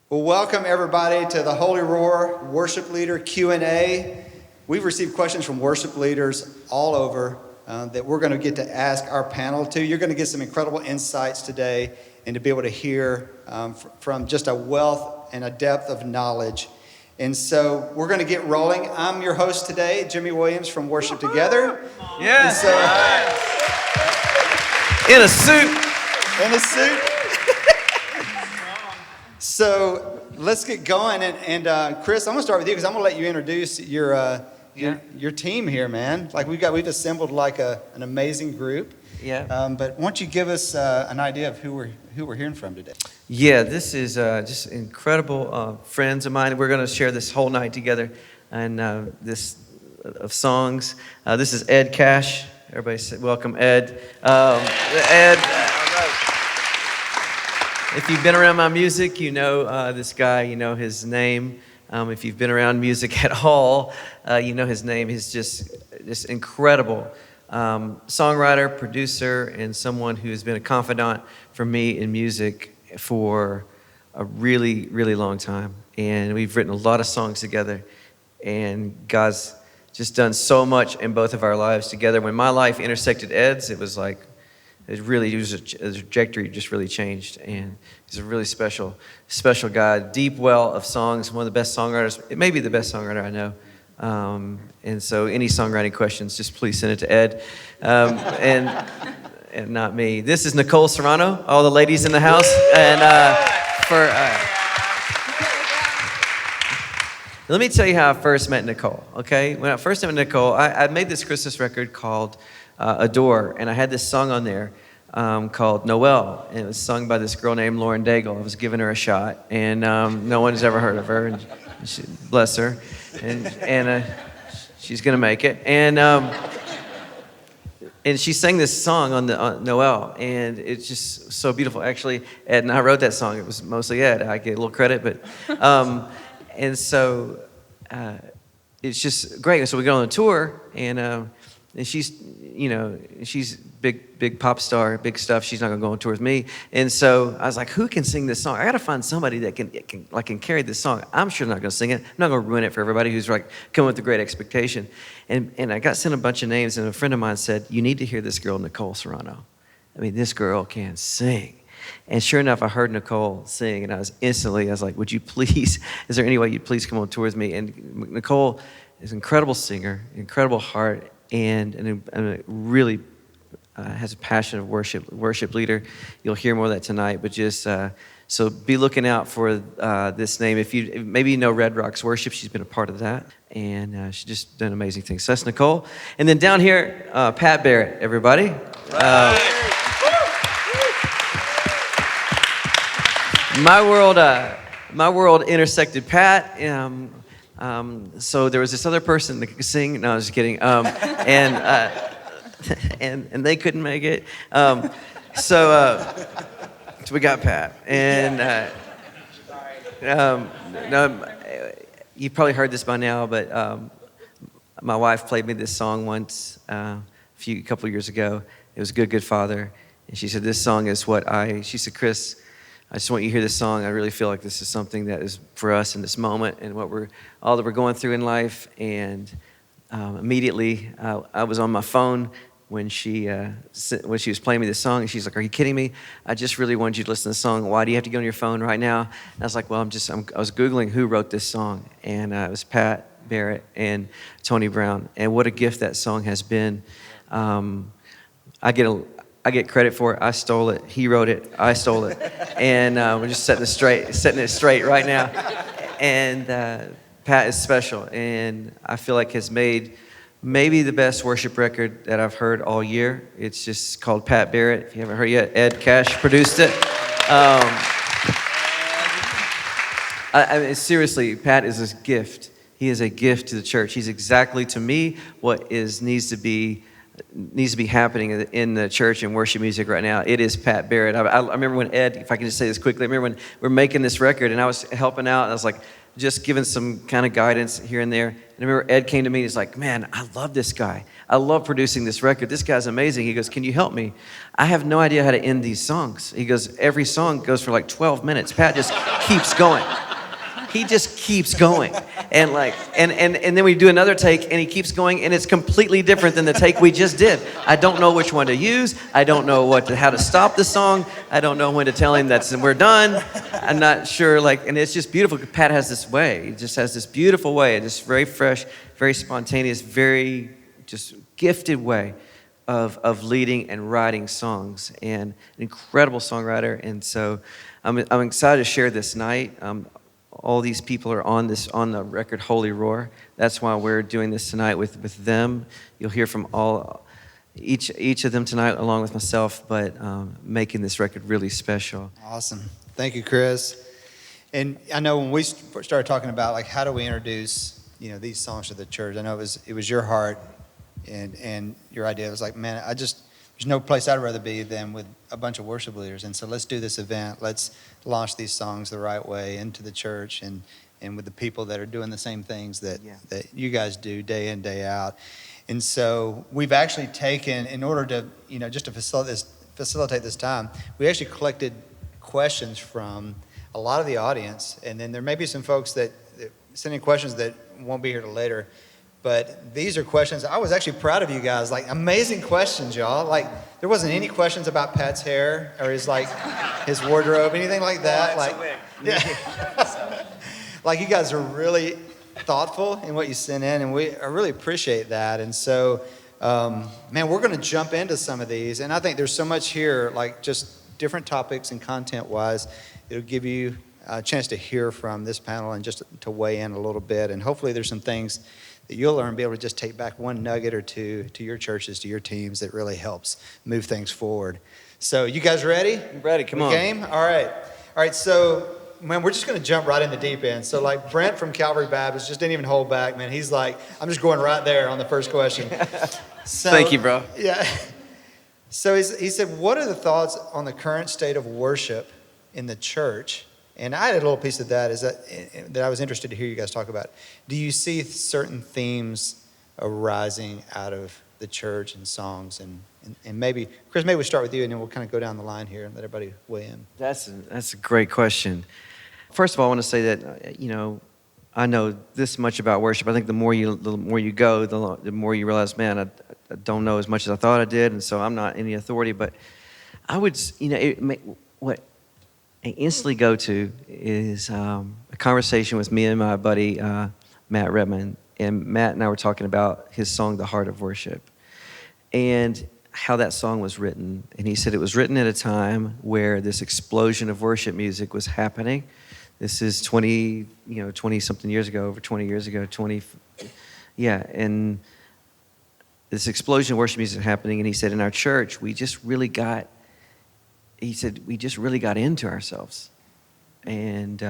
Well, welcome everybody to the Holy Roar Worship Leader Q&A. We've received questions from worship leaders all over that we're going to get to ask our panel to. You're going to get some incredible insights today and to be able to hear from just a wealth and a depth of knowledge. And so we're going to get rolling. I'm your host today, Jimmy Williams from Worship Together. Yes. So, in a suit. In a suit. So let's get going, and Chris, I'm gonna start with you because I'm gonna let you introduce your team here, man. Like we've assembled like an amazing group. Yeah. But why don't you give us an idea of who we're hearing from today? Yeah, this is just incredible friends of mine. We're gonna share this whole night together, and this of songs. This is Ed Cash. Everybody say welcome, Ed. Ed. If you've been around my music, you know this guy, you know his name. If you've been around music at all, you know his name. He's just incredible songwriter, producer, and someone who has been a confidant for me in music for a really, really long time. And we've written a lot of songs together, and God's just done so much in both of our lives together. When my life intersected Ed's, it was like, the trajectory just really changed, and he's a really special guy. Deep well of songs, one of the best songwriters. It may be the best songwriter I know. And so, any songwriting questions, just please send it to Ed, and not me. This is Nicole Serrano. All the ladies in the house, and let me tell you how I first met Nicole. Okay, when I first met Nicole, I made this Christmas record called Adore, and I had this song on there called Noel, and it was sung by this girl named Lauren Daigle. I was giving her a shot, and no one has ever heard of her, and bless her, and she's gonna make it, and she sang this song on Noel, and it's just so beautiful. Actually, Ed and I wrote that song. It was mostly Ed. I get a little credit, but and so it's just great. So we go on a tour, and she's, she's big pop star, big stuff. She's not gonna go on tour with me. And so I was like, who can sing this song? I gotta find somebody that can carry this song. I'm sure not gonna sing it. I'm not gonna ruin it for everybody who's like coming with a great expectation. And I got sent a bunch of names, and a friend of mine said, you need to hear this girl, Nicole Serrano. I mean, this girl can sing. And sure enough, I heard Nicole sing, and I was like, would you please, is there any way you'd please come on tour with me? And Nicole is an incredible singer, incredible heart, and really has a passion of worship leader. You'll hear more of that tonight, but just so be looking out for this name. If maybe you know Red Rocks Worship, she's been a part of that, and she's just done amazing things. So that's Nicole. And then down here, Pat Barrett, everybody. My world intersected Pat. So there was this other person that could sing. No, I was just kidding. And they couldn't make it. So we got Pat. And no, you probably heard this by now, but my wife played me this song once a couple of years ago. It was Good Father. And she said, this song is she said, Chris, I just want you to hear this song. I really feel like this is something that is for us in this moment and all that we're going through in life. And immediately, I was on my phone when she was playing me this song, and she's like, "Are you kidding me? I just really wanted you to listen to the song. Why do you have to get on your phone right now?" And I was like, "Well, I was Googling who wrote this song, and it was Pat Barrett and Tony Brown. And what a gift that song has been. I get credit for it. I stole it. He wrote it. I stole it. And we're just setting it straight right now. And Pat is special, and I feel like has made maybe the best worship record that I've heard all year. It's just called Pat Barrett. If you haven't heard yet, Ed Cash produced it. I mean, seriously, Pat is a gift. He is a gift to the church. He's exactly, to me, what needs to be needs to be happening in the church and worship music right now, it is Pat Barrett. I remember when Ed, if I can just say this quickly, I remember when we were making this record and I was helping out and I was like, just giving some kind of guidance here and there. And I remember Ed came to me and he's like, man, I love this guy. I love producing this record. This guy's amazing. He goes, can you help me? I have no idea how to end these songs. He goes, every song goes for like 12 minutes. Pat just keeps going. He just keeps going. And then we do another take and he keeps going and it's completely different than the take we just did. I don't know which one to use. I don't know how to stop the song. I don't know when to tell him we're done. I'm not sure, and it's just beautiful. Pat has this way. He just has this beautiful way, just very fresh, very spontaneous, very just gifted way of leading and writing songs, and an incredible songwriter. And so I'm excited to share this night. All these people are on the record Holy Roar. That's why we're doing this tonight with them. You'll hear from each of them tonight along with myself, but making this record really special. Awesome. Thank you, Chris. And I know when we started talking about how do we introduce these songs to the church, I know it was your heart and your idea. It was like, man, there's no place I'd rather be than with a bunch of worship leaders. And so let's do this event. Let's launch these songs the right way into the church and with the people that are doing the same things that you guys do day in, day out. And so we've actually taken, in order to, just to facilitate this time, we actually collected questions from a lot of the audience. And then there may be some folks that send in questions that won't be here till later. But these are questions. I was actually proud of you guys. Amazing questions, y'all. There wasn't any questions about Pat's hair or his wardrobe, anything like that. You guys are really thoughtful in what you sent in, and I really appreciate that. And so, man, we're going to jump into some of these, and I think there's so much here, just different topics and content-wise. It'll give you a chance to hear from this panel and just to weigh in a little bit, and hopefully there's some things that you'll learn, be able to just take back one nugget or two to your churches, to your teams, that really helps move things forward. So you guys ready? I'm ready, come on. Game? All right, so, man, we're just going to jump right in the deep end. So, Brent from Calvary Baptist just didn't even hold back, man. He's like, I'm just going right there on the first question. So, thank you, bro. Yeah. So he said, what are the thoughts on the current state of worship in the church? And I had a little piece of that that I was interested to hear you guys talk about. Do you see certain themes arising out of the church and songs? And maybe, Chris, maybe we'll start with you, and then we'll kind of go down the line here and let everybody weigh in. That's a great question. First of all, I want to say that, I know this much about worship. I think the more you go, the more you realize, man, I don't know as much as I thought I did, and so I'm not any authority. But I would, what I instantly go to is a conversation with me and my buddy Matt Redman. And Matt and I were talking about his song, The Heart of Worship, and how that song was written. And he said it was written at a time where this explosion of worship music was happening. This is 20-something years ago, over 20 years ago, and this explosion of worship music happening. And he said, in our church, we just really got into ourselves. And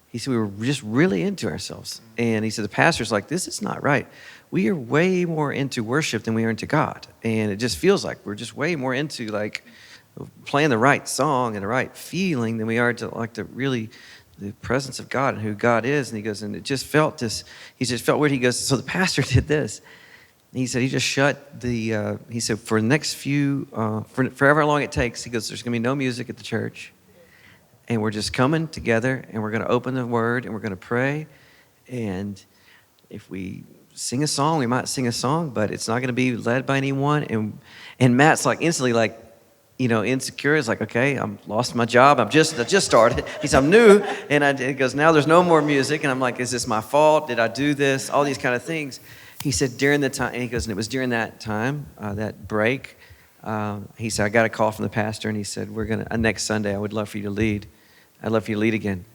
he said, we were just really into ourselves. And he said, the pastor's like, this is not right. We are way more into worship than we are into God. And it just feels like we're just way more into playing the right song and the right feeling than we are to really the presence of God and who God is. And he goes, and it just felt this, he just felt weird. He goes, so the pastor did this. He said he just shut he said for the next for however long it takes, he goes, there's going to be no music at the church. And we're just coming together and we're going to open the word and we're going to pray. And if we sing a song, we might sing a song, but it's not going to be led by anyone. And Matt's instantly insecure. It's like, okay, I'm lost my job. I just started. He said, I'm new. And he goes, now there's no more music. And I'm like, is this my fault? Did I do this? All these kind of things. He said during the time, and he goes, and it was during that time, that break, he said, I got a call from the pastor, and he said, next Sunday, I would love for you to lead. I'd love for you to lead again.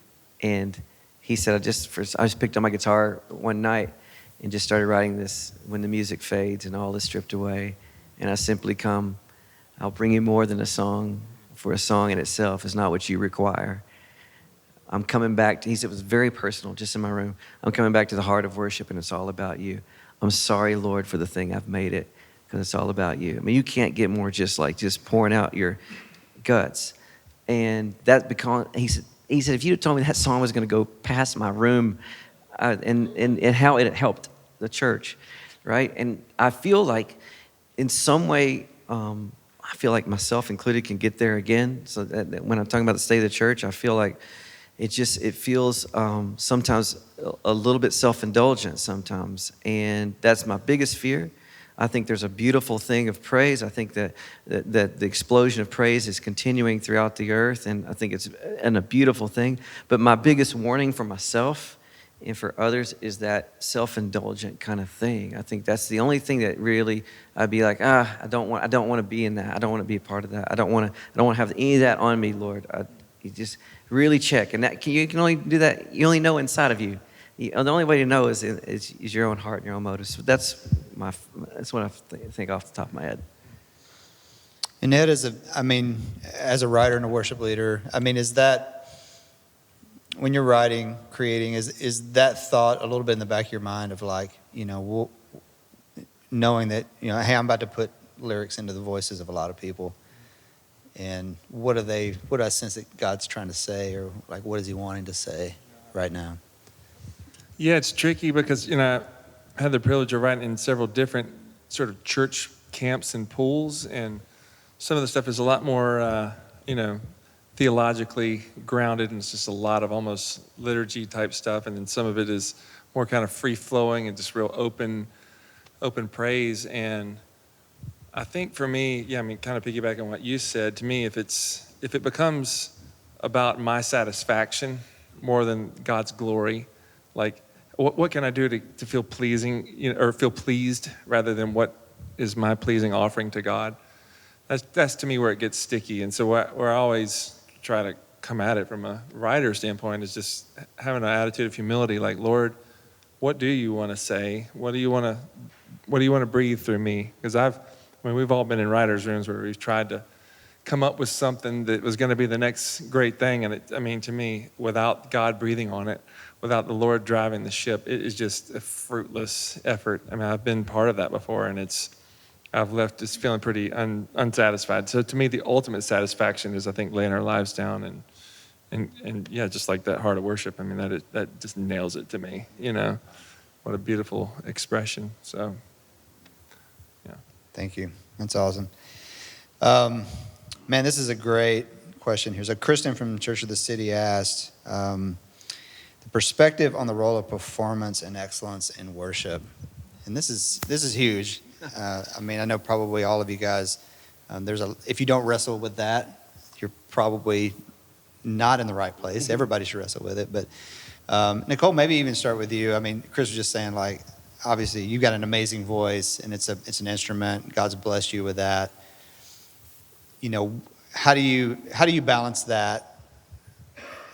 And he said, I just picked up my guitar one night and just started writing this, when the music fades and all is stripped away. And I simply come, I'll bring you more than a song, for a song in itself is not what you require. I'm coming back he said it was very personal, just in my room. I'm coming back to the heart of worship, and it's all about you. I'm sorry, Lord, for the thing I've made it. because it's all about you. I mean, you can't get more just pouring out your guts. And that because he said, if you had told me that song was going to go past my room, and how it helped the church, right? And I feel like in some way, I feel like myself included can get there again. So that when I'm talking about the state of the church, I feel like it feels sometimes a little bit self-indulgent sometimes. And that's my biggest fear. I think there's a beautiful thing of praise. I think that the explosion of praise is continuing throughout the earth, and I think it's a beautiful thing. But my biggest warning for myself and for others is that self-indulgent kind of thing. I think that's the only thing that really I'd be like, I don't want to be in that. I don't want to be a part of that. I don't want to have any of that on me, Lord. You just really check, and that you can only do that. You only know inside of you. The only way to know is your own heart and your own motives. So that's what I think off the top of my head. And Ed, as a writer and a worship leader, is that, when you're writing, creating, is that thought a little bit in the back of your mind of knowing that, hey, I'm about to put lyrics into the voices of a lot of people, and what do I sense that God's trying to say, or what is he wanting to say right now? Yeah, it's tricky because, I had the privilege of writing in several different sort of church camps and pools, and some of the stuff is a lot more, theologically grounded, and it's just a lot of almost liturgy type stuff, and then some of it is more kind of free-flowing and just real open praise. And I think for me, kind of piggyback on what you said, to me, if it becomes about my satisfaction more than God's glory, what can I do to feel pleasing, or feel pleased rather than what is my pleasing offering to God? That's to me where it gets sticky. And so where I always try to come at it from a writer standpoint is just having an attitude of humility, like, Lord, what do you want to say? What do you want to breathe through me? Because we've all been in writers' rooms where we've tried to come up with something that was going to be the next great thing, and to me, without God breathing on it, without the Lord driving the ship, it is just a fruitless effort. I've been part of that before, and I've left just feeling pretty unsatisfied. So to me, the ultimate satisfaction is, I think, laying our lives down and just like that heart of worship. That just nails it to me. What a beautiful expression. So, yeah. Thank you. That's awesome. Man, this is a great question here. So Kristen from Church of the City asked, the perspective on the role of performance and excellence in worship. And this is huge. I know probably all of you guys, if you don't wrestle with that, you're probably not in the right place. Everybody should wrestle with it. But Nicole, maybe even start with you. Chris was just saying, obviously you've got an amazing voice, and it's an instrument. God's blessed you with that. How do you balance that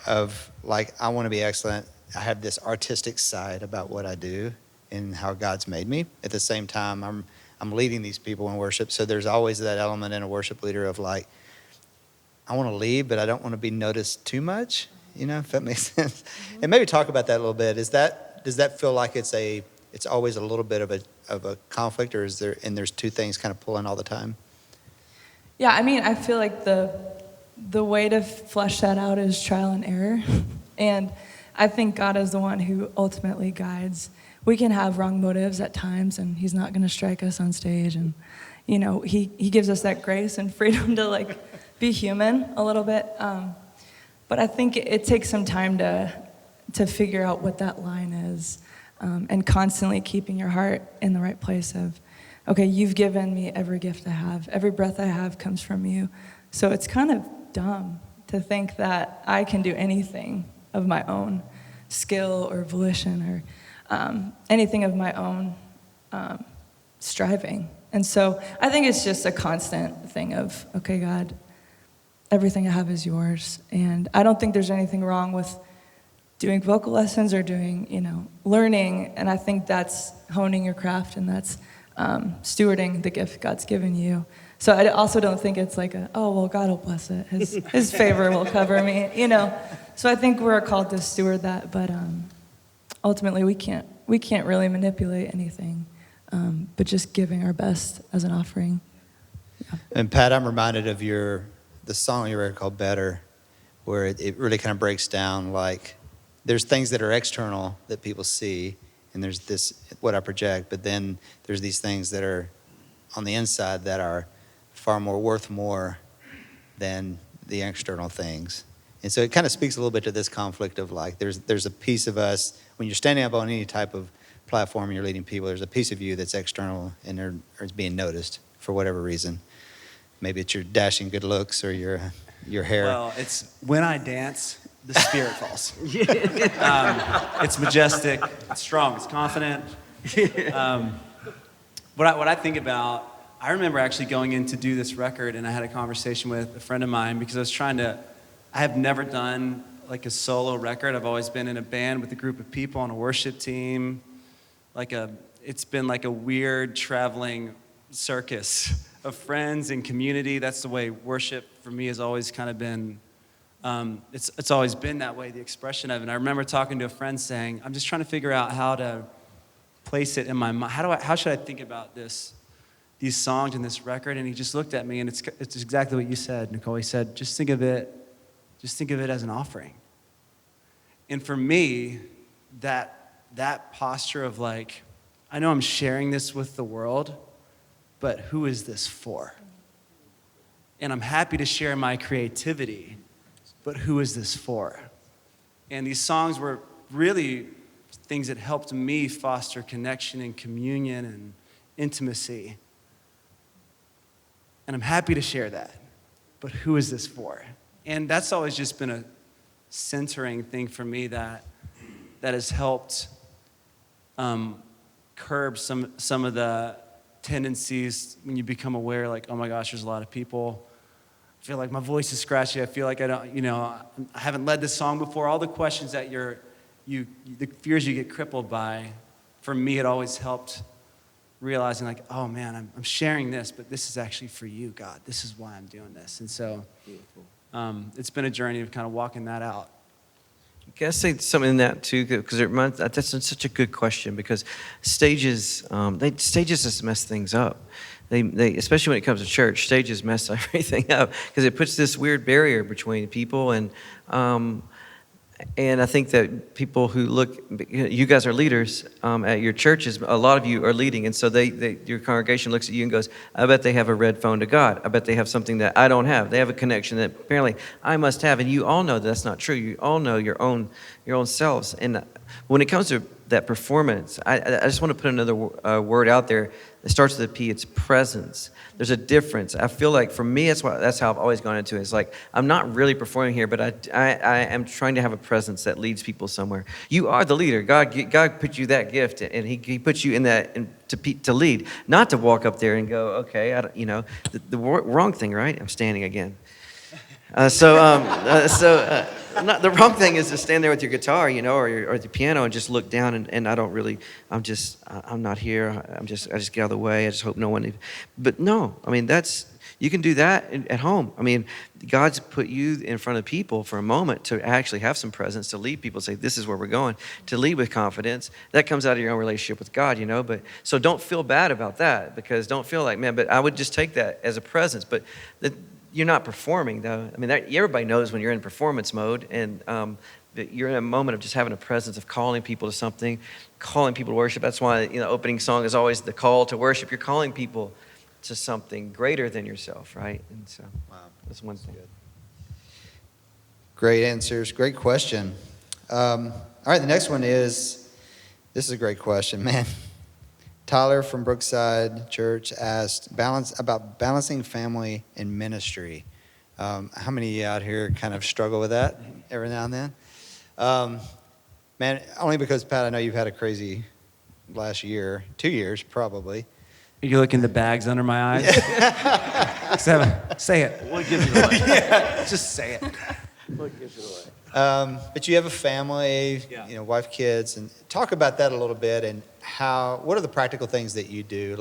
of I want to be excellent. I have this artistic side about what I do and how God's made me. At the same time, I'm leading these people in worship. So there's always that element in a worship leader of I want to lead, but I don't want to be noticed too much. If that makes sense. And maybe talk about that a little bit. Does that feel like it's always a little bit of a conflict, or there's two things kind of pulling all the time? Yeah, I feel like the way to flesh that out is trial and error. And I think God is the one who ultimately guides. We can have wrong motives at times, and he's not going to strike us on stage. And, he gives us that grace and freedom to, be human a little bit. But I think it takes some time to figure out what that line is, and constantly keeping your heart in the right place of, okay, you've given me every gift I have. Every breath I have comes from you. So it's kind of dumb to think that I can do anything of my own skill or volition or anything of my own striving. And so I think it's just a constant thing of, okay, God, everything I have is yours. And I don't think there's anything wrong with doing vocal lessons or doing, learning. And I think that's honing your craft, and that's stewarding the gift God's given you. So I also don't think it's God will bless it. His favor will cover me, So I think we're called to steward that, but ultimately we can't really manipulate anything but just giving our best as an offering. And Pat, I'm reminded of the song you read called Better, where it really kind of breaks down, like, there's things that are external that people see, and there's this, what I project, but then there's these things that are on the inside that are far more worth more than the external things. And so it kind of speaks a little bit to this conflict of, like, there's a piece of us, when you're standing up on any type of platform and you're leading people, there's a piece of you that's external and or is being noticed for whatever reason. Maybe it's your dashing good looks or your hair. Well, it's when I dance, the spirit falls. It's majestic, it's strong, it's confident. What I think about, I remember actually going in to do this record, and I had a conversation with a friend of mine because I have never done like a solo record. I've always been in a band with a group of people on a worship team. It's been like a weird traveling circus of friends and community. That's the way worship for me has always kind of been. It's always been that way, the expression of it. And I remember talking to a friend saying, I'm just trying to figure out how to place it in my mind. How should I think about these songs and this record? And he just looked at me, and it's exactly what you said, Nicole. He said, just think of it as an offering. And for me, that posture of, like, I know I'm sharing this with the world, but who is this for? And I'm happy to share my creativity, but who is this for? And these songs were really things that helped me foster connection and communion and intimacy. And I'm happy to share that, but who is this for? And that's always just been a centering thing for me that has helped curb some of the tendencies when you become aware, like, oh my gosh, there's a lot of people. I feel like my voice is scratchy. I feel like I haven't led this song before. All the questions that the fears you get crippled by, for me, it always helped realizing, like, oh man, I'm sharing this, but this is actually for you, God. This is why I'm doing this. And so it's been a journey of kind of walking that out. Can I say something in that too? Because that's such a good question. Because stages just mess things up. They especially when it comes to church, stages mess everything up because it puts this weird barrier between people and I think that people who look, you guys are leaders at your churches. A lot of you are leading, and so your congregation looks at you and goes, "I bet they have a red phone to God. I bet they have something that I don't have. They have a connection that apparently I must have." And you all know that's not true. You all know your own selves. And when it comes to that performance, I just want to put another word out there. It starts with a P. It's presence. There's a difference. I feel like for me, that's how I've always gone into it. It's like I'm not really performing here, but I am trying to have a presence that leads people somewhere. You are the leader. God put you that gift, and He put you in that to lead, not to walk up there and go, okay, the wrong thing, right? I'm standing again. Not, the wrong thing is to stand there with your guitar, or the piano and just look down and I don't really, I'm not here. I just get out of the way. I just hope no one, but no, you can do that at home. God's put you in front of people for a moment to actually have some presence, to lead people, say, this is where we're going, to lead with confidence. That comes out of your own relationship with God, but so don't feel bad about that, because don't feel like, man, but I would just take that as a presence, but you're not performing, though. Everybody knows when you're in performance mode, and you're in a moment of just having a presence of calling people to something, calling people to worship. That's why the opening song is always the call to worship. You're calling people to something greater than yourself, right? And so, wow, that's one thing. Great answers. Great question. All right, the next one is, this is a great question, man. Tyler from Brookside Church asked about balancing family and ministry. How many of you out here kind of struggle with that every now and then? Man, only because, Pat, I know you've had a crazy last year, 2 years probably. Are you looking at the bags under my eyes? Say it. What gives it away? Yeah, just say it. What gives it away? But you have a family, wife, kids, and talk about that a little bit, and what are the practical things that you do,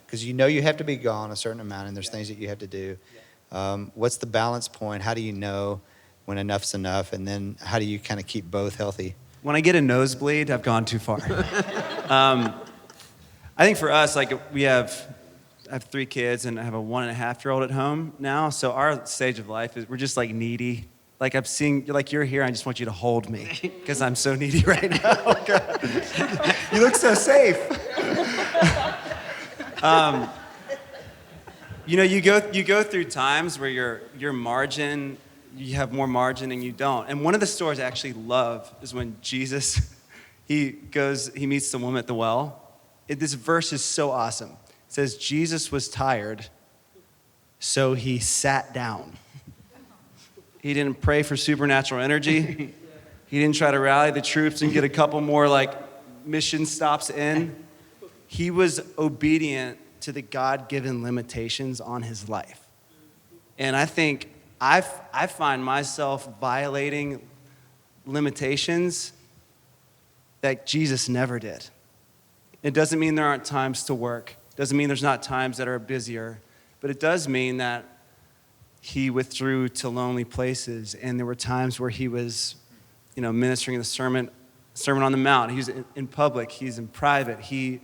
because you have to be gone a certain amount, and there's things that you have to do. What's the balance point? How do you know when enough's enough, and then how do you kind of keep both healthy? When I get a nosebleed, I've gone too far. I think for us, like I have 3 kids and I have a 1.5-year-old at home now. So our stage of life is we're just like needy. Like I'm seeing, like you're here, I just want you to hold me because I'm so needy right now. You look so safe. You go through times where your margin, you have more margin and you don't. And one of the stories I actually love is when Jesus, he meets the woman at the well. This verse is so awesome. It says, Jesus was tired, so he sat down. He didn't pray for supernatural energy. He didn't try to rally the troops and get a couple more like mission stops in. He was obedient to the God-given limitations on his life. And I think I find myself violating limitations that Jesus never did. It doesn't mean there aren't times to work. It doesn't mean there's not times that are busier. But it does mean that he withdrew to lonely places, and there were times where he was, ministering the Sermon on the Mount. He was in public. He's in private. He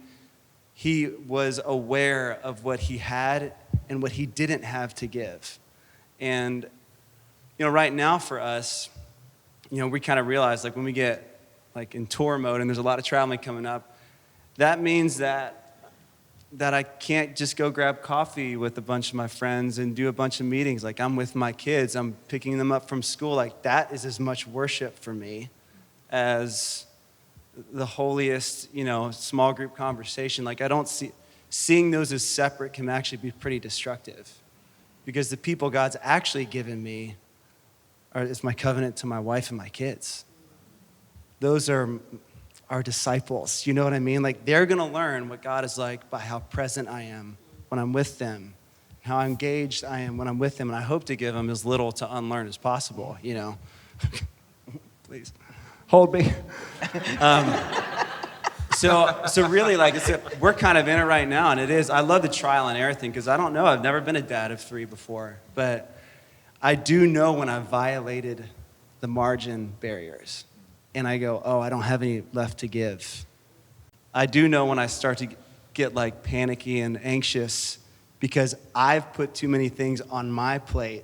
was aware of what he had and what he didn't have to give. And, right now for us, we kind of realize, like, when we get, like, in tour mode and there's a lot of traveling coming up, that means that I can't just go grab coffee with a bunch of my friends and do a bunch of meetings. Like, I'm with my kids. I'm picking them up from school. Like, that is as much worship for me as the holiest, small group conversation. Like, I don't seeing those as separate can actually be pretty destructive, because the people God's actually given me is my covenant to my wife and my kids. Those are our disciples, you know what I mean? Like, they're gonna learn what God is like by how present I am when I'm with them, how engaged I am when I'm with them, and I hope to give them as little to unlearn as possible, Please, hold me. So really, like, we're kind of in it right now, and it is, I love the trial and error thing, because I don't know, I've never been a dad of 3 before, but I do know when I violated the margin barriers. And I go, oh, I don't have any left to give. I do know when I start to get like panicky and anxious because I've put too many things on my plate,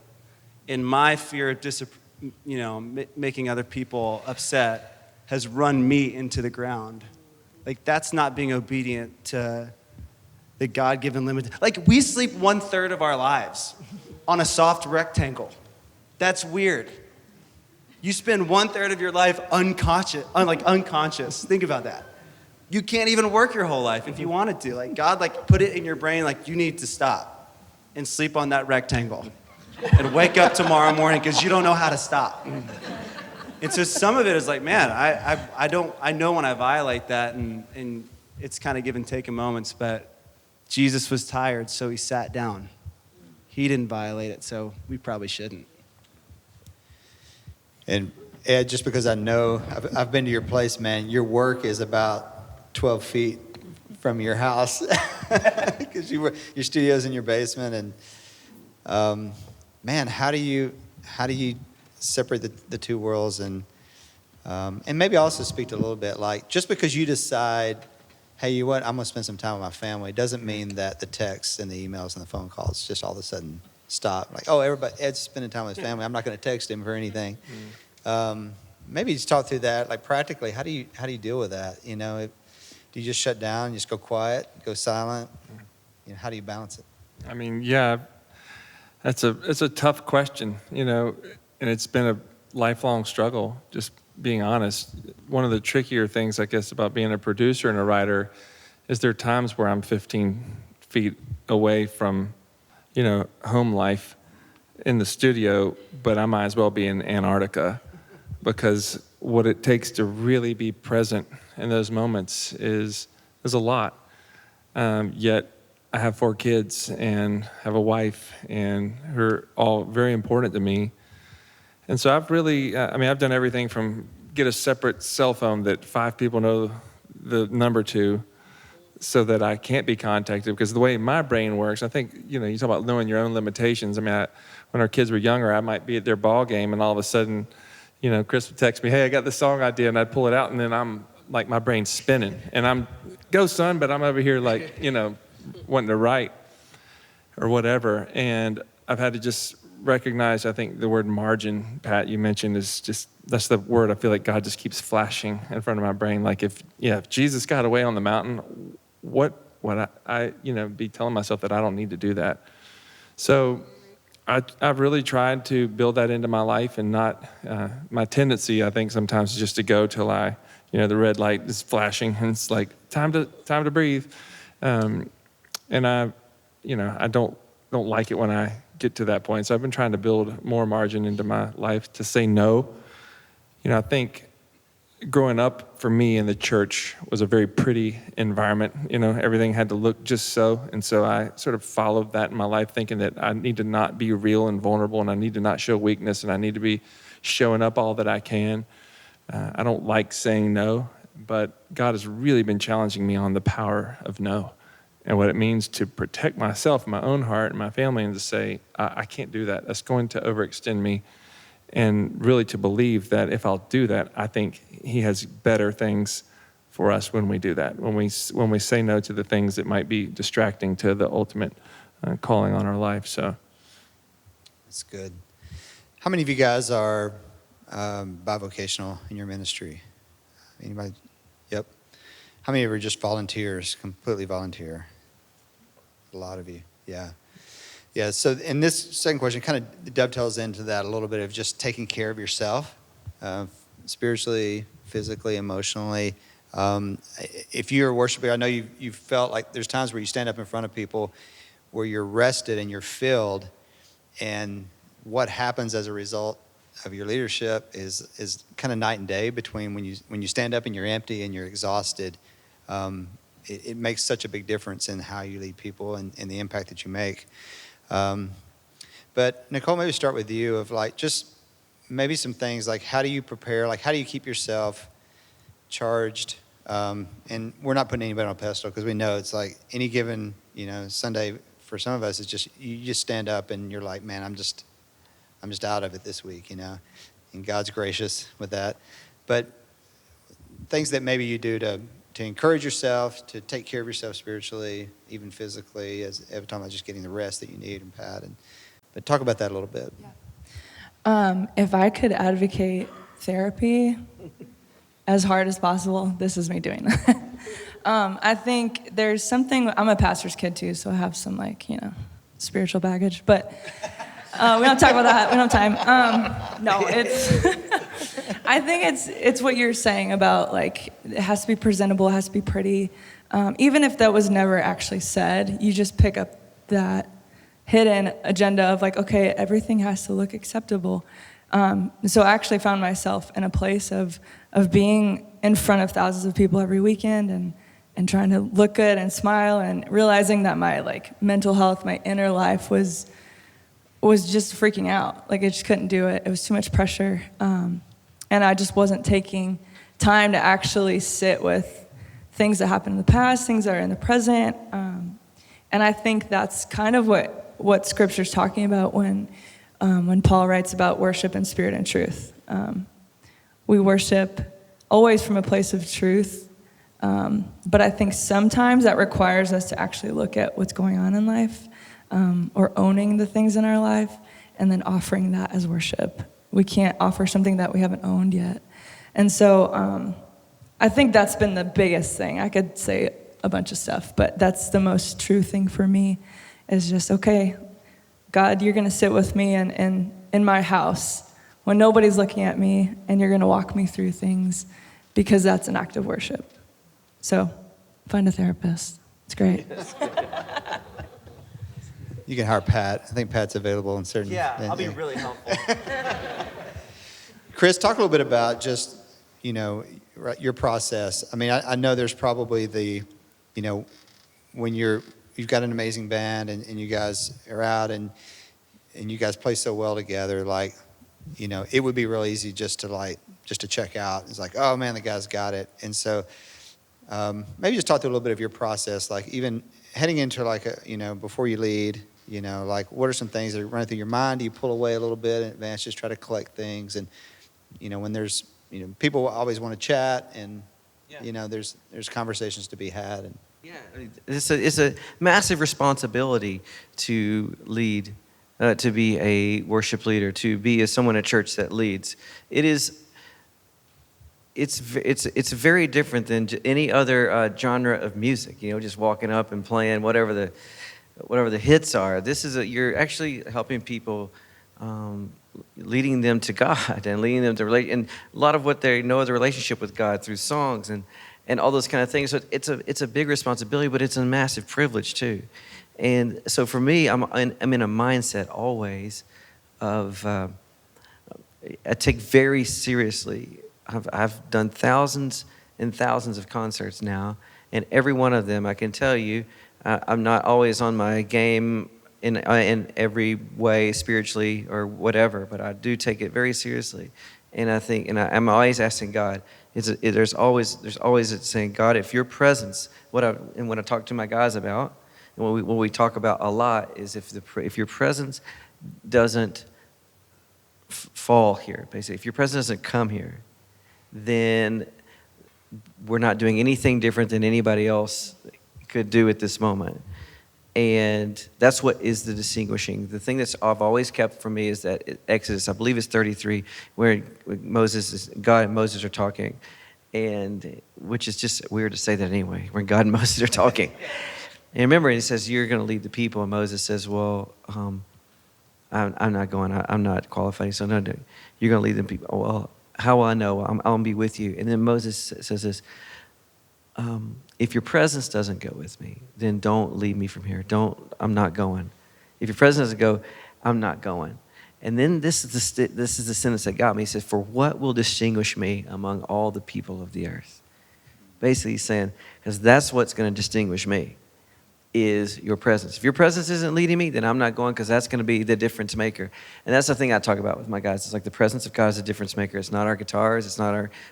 and my fear of making other people upset has run me into the ground. Like, that's not being obedient to the God-given limit. Like, we sleep 1/3 of our lives on a soft rectangle. That's weird. You spend 1/3 of your life unconscious. Think about that. You can't even work your whole life if you wanted to. Like, God, like, put it in your brain, like, you need to stop and sleep on that rectangle and wake up tomorrow morning because you don't know how to stop. And so some of it is like, man, I know when I violate that, and it's kind of give and take in moments, but Jesus was tired, so he sat down. He didn't violate it, so we probably shouldn't. And Ed, just because I know, I've been to your place, man, your work is about 12 feet from your house because your studio's in your basement. And man, how do you separate the two worlds? And maybe also speak to a little bit, like, just because you decide, hey, you know what, I'm going to spend some time with my family, doesn't mean that the texts and the emails and the phone calls just all of a sudden stop. Like, oh, Ed's spending time with his family, I'm not going to text him for anything. Maybe just talk through that, like, practically, how do you deal with that? Do you just shut down, just go quiet, go silent? How do you balance it? I mean, yeah, it's a tough question, and it's been a lifelong struggle, just being honest. One of the trickier things, I guess, about being a producer and a writer is there are times where I'm 15 feet away from home life in the studio, but I might as well be in Antarctica, because what it takes to really be present in those moments is a lot. Yet I have 4 kids and have a wife, and who are all very important to me. And so I've really, I've done everything from get a separate cell phone that 5 people know the number to, so that I can't be contacted, because the way my brain works, I think, you talk about knowing your own limitations. When our kids were younger, I might be at their ball game, and all of a sudden, Chris would text me, hey, I got this song idea, and I'd pull it out, and then I'm like, my brain's spinning, and go son, but I'm over here like, wanting to write or whatever. And I've had to just recognize, I think the word margin, Pat, you mentioned, is just, that's the word I feel like God just keeps flashing in front of my brain. Like if Jesus got away on the mountain, what would I be telling myself that I don't need to do that? So I've really tried to build that into my life, and not, my tendency, I think sometimes is just to go till the red light is flashing and it's like, time to breathe. And I don't like it when I get to that point. So I've been trying to build more margin into my life to say no. I think growing up for me in the church was a very pretty environment. Everything had to look just so. And so I sort of followed that in my life, thinking that I need to not be real and vulnerable, and I need to not show weakness, and I need to be showing up all that I can. I don't like saying no, but God has really been challenging me on the power of no, and what it means to protect myself, my own heart, and my family, and to say, I can't do that. That's going to overextend me. And really to believe that if I'll do that, I think he has better things for us when we do that, when we say no to the things that might be distracting to the ultimate calling on our life. So That's good. How many of you guys are bivocational in your ministry? Anybody? Yep. How many of you are just volunteers, completely volunteer? A lot of you, yeah. Yeah, so in this second question kind of dovetails into that a little bit of just taking care of yourself, spiritually, physically, emotionally. If you're a worship leader, I know you've felt like there's times where you stand up in front of people where you're rested and you're filled, and what happens as a result of your leadership is kind of night and day between when you stand up and you're empty and you're exhausted. It makes such a big difference in how you lead people and the impact that you make. But Nicole, maybe start with you of like just maybe some things like how do you prepare, like how do you keep yourself charged? And we're not putting anybody on a pedestal because we know it's like any given, Sunday for some of us, it's just, you just stand up and you're like, man, I'm just out of it this week, and God's gracious with that. But things that maybe you do to encourage yourself, to take care of yourself spiritually, even physically, as every time just getting the rest that you need, and Pat. But talk about that a little bit. Yeah. If I could advocate therapy as hard as possible, this is me doing that. I think there's something, I'm a pastor's kid too, so I have some spiritual baggage, but we don't talk about that. We don't have time. No, I think it's what you're saying about like, it has to be presentable, it has to be pretty. Even if that was never actually said, you just pick up that hidden agenda of like, okay, everything has to look acceptable. So I actually found myself in a place of being in front of thousands of people every weekend and trying to look good and smile, and realizing that my mental health, my inner life was just freaking out. Like I just couldn't do it. It was too much pressure. And I just wasn't taking time to actually sit with things that happened in the past, things that are in the present. And I think that's kind of what Scripture's talking about when Paul writes about worship in spirit and truth. We worship always from a place of truth. But I think sometimes that requires us to actually look at what's going on in life, or owning the things in our life, and then offering that as worship. We can't offer something that we haven't owned yet. And so I think that's been the biggest thing. I could say a bunch of stuff, but that's the most true thing for me, is just, okay, God, you're going to sit with me in my house when nobody's looking at me, and you're going to walk me through things, because that's an act of worship. So find a therapist. It's great. You can hire Pat. I think Pat's available in certain... Yeah, I'll be really helpful. Chris, talk a little bit about just, your process. I mean, I know there's probably when you've got an amazing band and you guys are out and you guys play so well together, it would be real easy just to check out. It's like, oh man, the guy's got it. And so maybe just talk through a little bit of your process, even heading into before you lead, what are some things that are running through your mind? Do you pull away a little bit in advance, just try to collect things? And, when there's, people always want to chat and, there's conversations to be had. And Yeah, it's a massive responsibility to lead, to be a worship leader, to be someone at church that leads. It's very different than any other genre of music. Just walking up and playing whatever the hits are. You're actually helping people, leading them to God and leading them to relate, and a lot of what they know is a relationship with God through songs and all those kind of things. So it's a big responsibility, but it's a massive privilege too. And so for me, I'm in a mindset always of I take very seriously. I've done thousands and thousands of concerts now, and every one of them, I can tell you, I'm not always on my game in every way, spiritually or whatever, but I do take it very seriously. And I think, I'm always asking God. There's always saying, God, if your presence, what I talk to my guys about, and what we talk about a lot is if your presence doesn't fall here, basically, if your presence doesn't come here, then we're not doing anything different than anybody else could do at this moment. And that's what is the distinguishing. The thing that's I've always kept from me is that Exodus, I believe it's 33, where God and Moses are talking, and which is just weird to say that anyway, when God and Moses are talking. And remember, he says, you're going to lead the people. And Moses says, well, I'm not going. I'm not qualified. So no, you're going to lead the people. Oh, well, how will I know? I'm going to be with you. And then Moses says this, if your presence doesn't go with me, then don't lead me from here. I'm not going. If your presence doesn't go, I'm not going. And then this is the sentence that got me. He says, for what will distinguish me among all the people of the earth? Basically he's saying, because that's what's going to distinguish me, is your presence. If your presence isn't leading me, then I'm not going, because that's going to be the difference maker. And that's the thing I talk about with my guys. It's like the presence of God is a difference maker. It's not our guitars.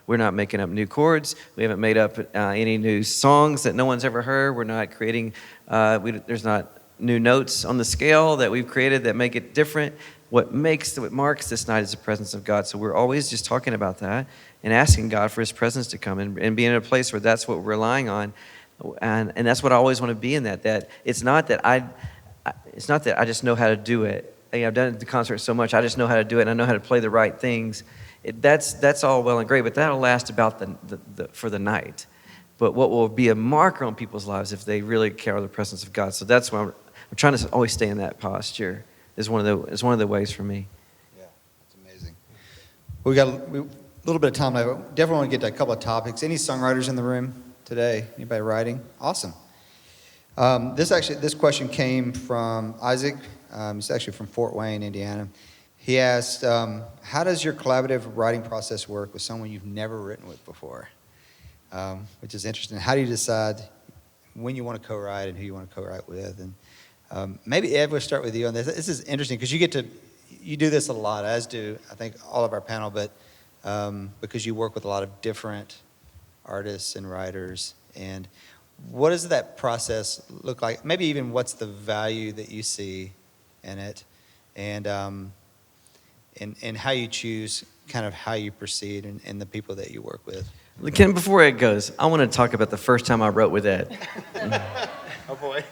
We're not making up new chords. We haven't made up any new songs that no one's ever heard. We're not creating, there's not new notes on the scale that we've created that make it different. What marks this night is the presence of God. So we're always just talking about that and asking God for his presence to come and being in a place where that's what we're relying on. And that's what I always want to be in that it's not that I just know how to do it. I've done the concert so much, I just know how to do it, and I know how to play the right things. That's all well and great, but that'll last about for the night. But what will be a marker on people's lives if they really carry the presence of God? So that's why I'm trying to always stay in that posture. Is one of the ways for me. Yeah, that's amazing. We got a little bit of time left. Definitely want to get to a couple of topics. Any songwriters in the room today? Anybody writing? Awesome. This question came from Isaac. He's actually from Fort Wayne, Indiana. He asked, how does your collaborative writing process work with someone you've never written with before? Which is interesting. How do you decide when you want to co-write and who you want to co-write with? And maybe Ed, we'll start with you on this. This is interesting because you do this a lot, as do I think all of our panel, but because you work with a lot of different artists and writers. And what does that process look like? Maybe even what's the value that you see in it, and how you choose kind of how you proceed and the people that you work with. Ken, before Ed goes, I want to talk about the first time I wrote with Ed. Oh boy.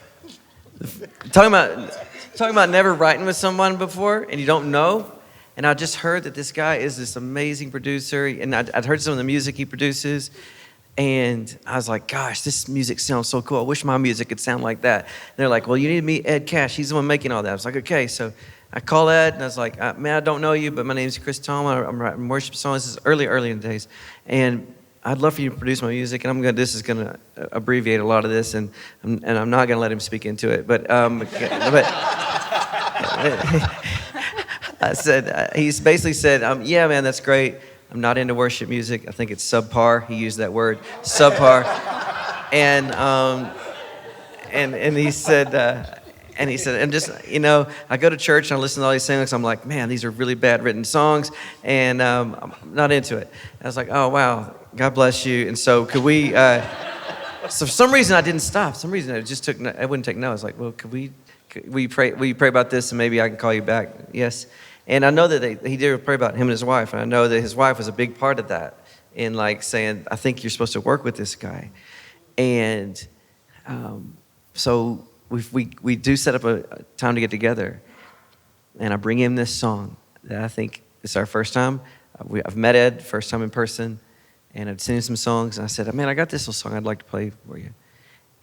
Talking about never writing with someone before and you don't know. And I just heard that this guy is this amazing producer, and I'd heard some of the music he produces. And I was like, gosh, this music sounds so cool. I wish my music could sound like that. And they're like, well, you need to meet Ed Cash. He's the one making all that. I was like, okay. So I call Ed, and I was like, man, I don't know you, but my name's Chris Tomlin. I'm writing worship songs. This is early in the days. And I'd love for you to produce my music, and this is going to abbreviate a lot of this, and I'm not going to let him speak into it. But I said, he's basically said, yeah, man, that's great. I'm not into worship music. I think it's subpar. He used that word, subpar. And he said, and just, I go to church and I listen to all these songs. I'm like, man, these are really bad written songs, and I'm not into it. I was like, oh, wow, God bless you. And so could we, so for some reason I didn't stop. For some reason I wouldn't take no. I was like, well, will you pray about this, and maybe I can call you back? Yes. And I know that he did pray about him and his wife, and I know that his wife was a big part of that. and like saying, I think you're supposed to work with this guy. And so we do set up a time to get together, and I bring him this song that I think is our first time. I've met Ed, first time in person, and I'd seen some songs, and I said, man, I got this little song I'd like to play for you.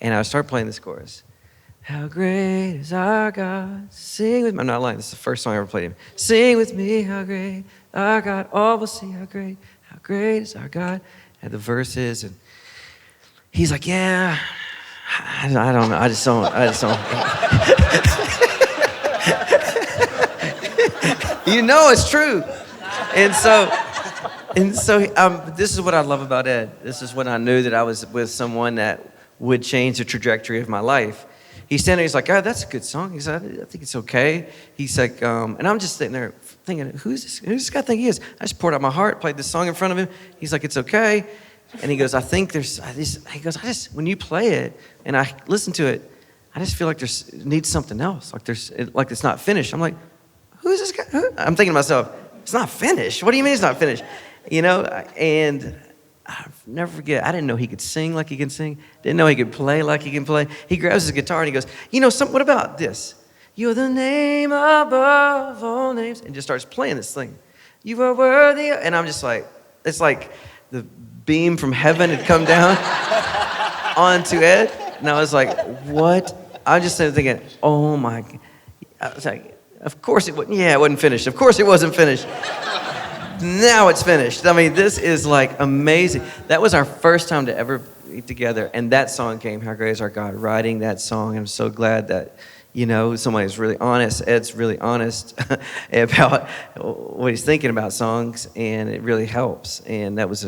And I started playing this chorus. How great is our God, sing with me. I'm not lying, this is the first song I ever played him. Sing with me, how great our God, all will see how great is our God. And the verses, and he's like, yeah, I don't know, I just don't. You know it's true. And so this is what I love about Ed. This is when I knew that I was with someone that would change the trajectory of my life. He's standing there, he's like, oh, that's a good song. He said, I think it's okay. He's like, and I'm just sitting there thinking, who's this guy think he is? I just poured out my heart, played this song in front of him. He's like, it's okay. And he goes, I think there's, when you play it and I listen to it, I just feel like it needs something else. Like it's not finished. I'm like, who's this guy? I'm thinking to myself, it's not finished. What do you mean it's not finished? And I'll never forget, I didn't know he could sing like he can sing. Didn't know he could play like he can play. He grabs his guitar and he goes, what about this? You're the name above all names. And just starts playing this thing. You are worthy. And I'm just like, it's like the beam from heaven had come down onto Ed. And I was like, what? I just started thinking, oh my God. I was like, of course it wasn't. Yeah, it wasn't finished. Of course it wasn't finished. Now it's finished. I mean, this is like amazing. That was our first time to ever be together. And that song came, How Great Is Our God, writing that song. I'm so glad that, somebody's really honest. Ed's really honest about what he's thinking about songs, and it really helps. And that was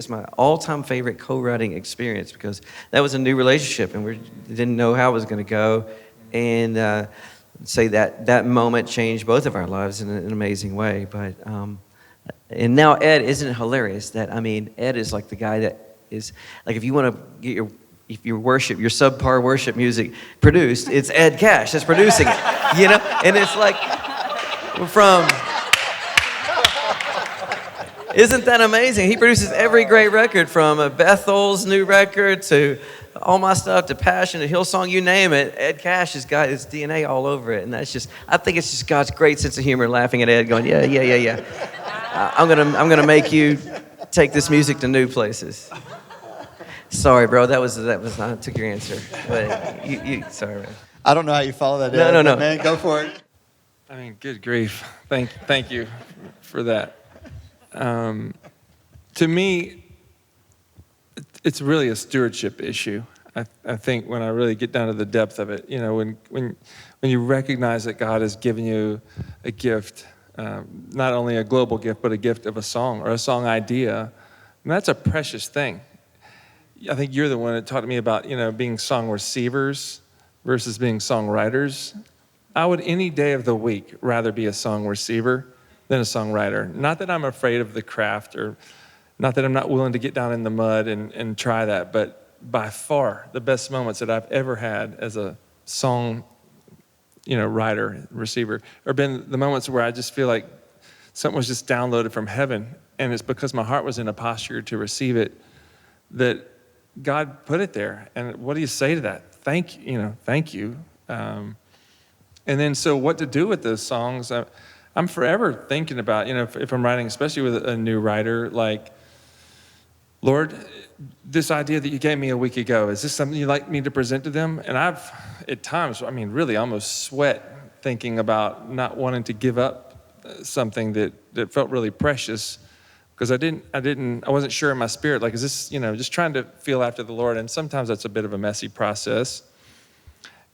my all-time favorite co-writing experience, because that was a new relationship, and we didn't know how it was going to go. And say that moment changed both of our lives in an amazing way. But and now Ed, isn't it hilarious that Ed is like the guy that is like, if you want to get your subpar worship music produced, it's Ed Cash that's producing it, and it's like isn't that amazing? He produces every great record, from Bethel's new record to all my stuff to Passion to Hillsong, you name it. Ed Cash has got his DNA all over it, and I think it's just God's great sense of humor, laughing at Ed, going, yeah. I'm gonna make you take this music to new places. Sorry, bro, that was I took your answer, but you sorry, man. I don't know how you follow that, Ed. No. Man, go for it. Good grief. Thank you for that. To me, it's really a stewardship issue. I think when I really get down to the depth of it, when you recognize that God has given you a gift, not only a global gift, but a gift of a song or a song idea, and that's a precious thing. I think you're the one that taught me about, being song receivers versus being songwriters. I would any day of the week rather be a song receiver than a songwriter. Not that I'm afraid of the craft, or not that I'm not willing to get down in the mud and try that, but by far the best moments that I've ever had as a song, writer, receiver, have been the moments where I just feel like something was just downloaded from heaven, and it's because my heart was in a posture to receive it that God put it there. And what do you say to that? Thank you. And then so what to do with those songs? I'm forever thinking about, if I'm writing, especially with a new writer, like, Lord, this idea that you gave me a week ago, is this something you'd like me to present to them? And I've, at times, really almost sweat thinking about not wanting to give up something that felt really precious, because I wasn't sure in my spirit, like, is this, just trying to feel after the Lord. And sometimes that's a bit of a messy process.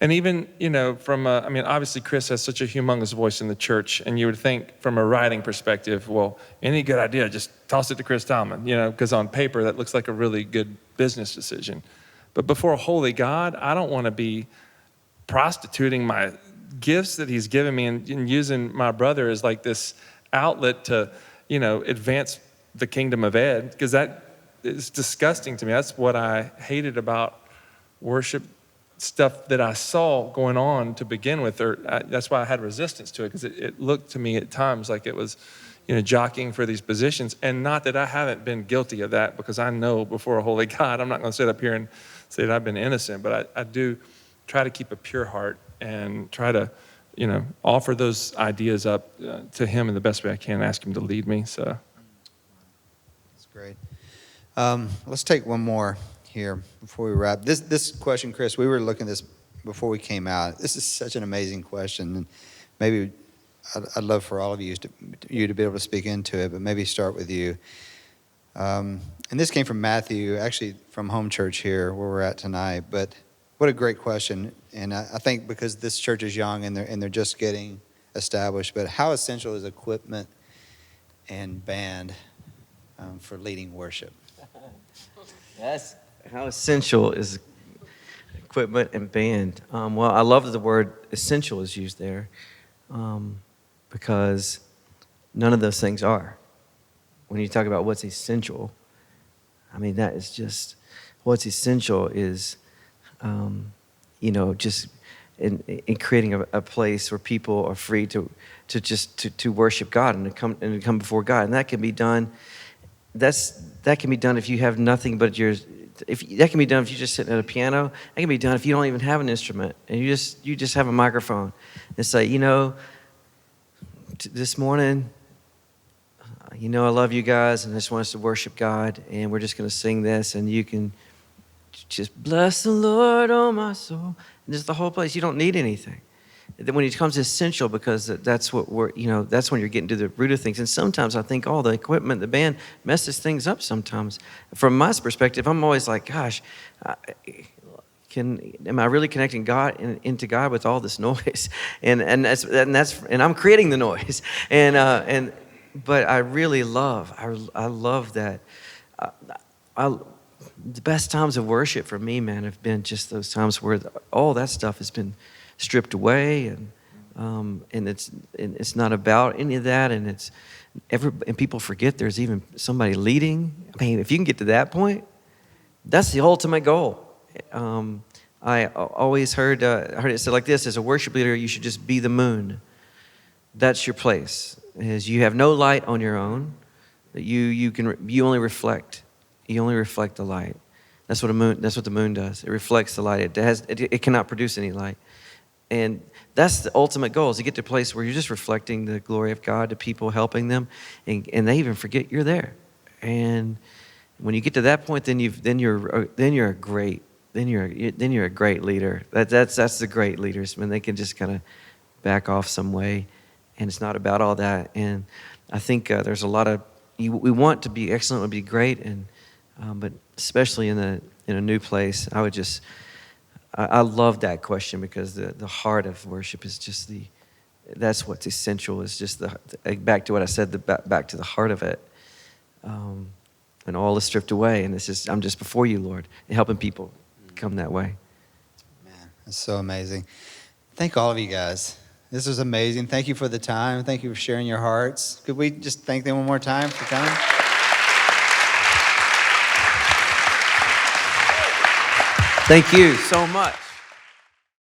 And even, obviously Chris has such a humongous voice in the church, and you would think from a writing perspective, well, any good idea, just toss it to Chris Tomlin, because on paper that looks like a really good business decision. But before a holy God, I don't want to be prostituting my gifts that he's given me and using my brother as like this outlet to, advance the kingdom of Ed, because that is disgusting to me. That's what I hated about worship stuff that I saw going on to begin with, that's why I had resistance to it, because it looked to me at times like it was, jockeying for these positions. And not that I haven't been guilty of that, because I know before a holy God, I'm not going to sit up here and say that I've been innocent, but I do try to keep a pure heart and try to, offer those ideas up to him in the best way I can, and ask him to lead me. So That's great. Let's take one more here before we wrap. This question, Chris, we were looking at this before we came out. This is such an amazing question, and maybe I'd love for all of you to be able to speak into it, but maybe start with you. And this came from Matthew, actually from home church here where we're at tonight. But what a great question. And I think because this church is young and they're just getting established, but how essential is equipment and band for leading worship? Yes. How essential is equipment and band? Well, I love that the word essential is used there, because none of those things are. When you talk about what's essential, I mean, that is just, what's essential is, just in creating a place where people are free to worship God and to come before God. And that can be done. That can be done if you have nothing but that can be done if you're just sitting at a piano. That can be done if you don't even have an instrument and you just have a microphone and say, this morning, I love you guys and I just want us to worship God, and we're just going to sing this, and you can just bless the Lord, oh my soul, and just the whole place. You don't need anything. Then when it becomes essential, because that's what that's when you're getting to the root of things. And sometimes I think all the equipment, the band messes things up sometimes. From my perspective, I'm always like, gosh, am I really connecting God into God with all this noise? And I'm creating the noise. But I really love that. The best times of worship for me, man, have been just those times where all that stuff has been stripped away, and it's not about any of that, and people forget there's even somebody leading. I mean, if you can get to that point, that's the ultimate goal. I always heard it said like this: as a worship leader, you should just be the moon. That's your place. Is you have no light on your own. That you only reflect. You only reflect the light. That's what the moon does. It reflects the light. It cannot produce any light. And that's the ultimate goal, is to get to a place where you're just reflecting the glory of God to people, helping them, and they even forget you're there. And when you get to that point, then you're a great leader. That's the great leaders, when they can just kind of back off some way, and it's not about all that. And I think there's a lot of we want to be excellent, would be great, and but especially in a new place, I love that question, because the heart of worship is just that's what's essential, is just back to what I said, back to the heart of it. And all is stripped away, and I'm just before you, Lord, and helping people come that way. Man, that's so amazing. Thank all of you guys. This was amazing. Thank you for the time. Thank you for sharing your hearts. Could we just thank them one more time for coming? Thank you so much.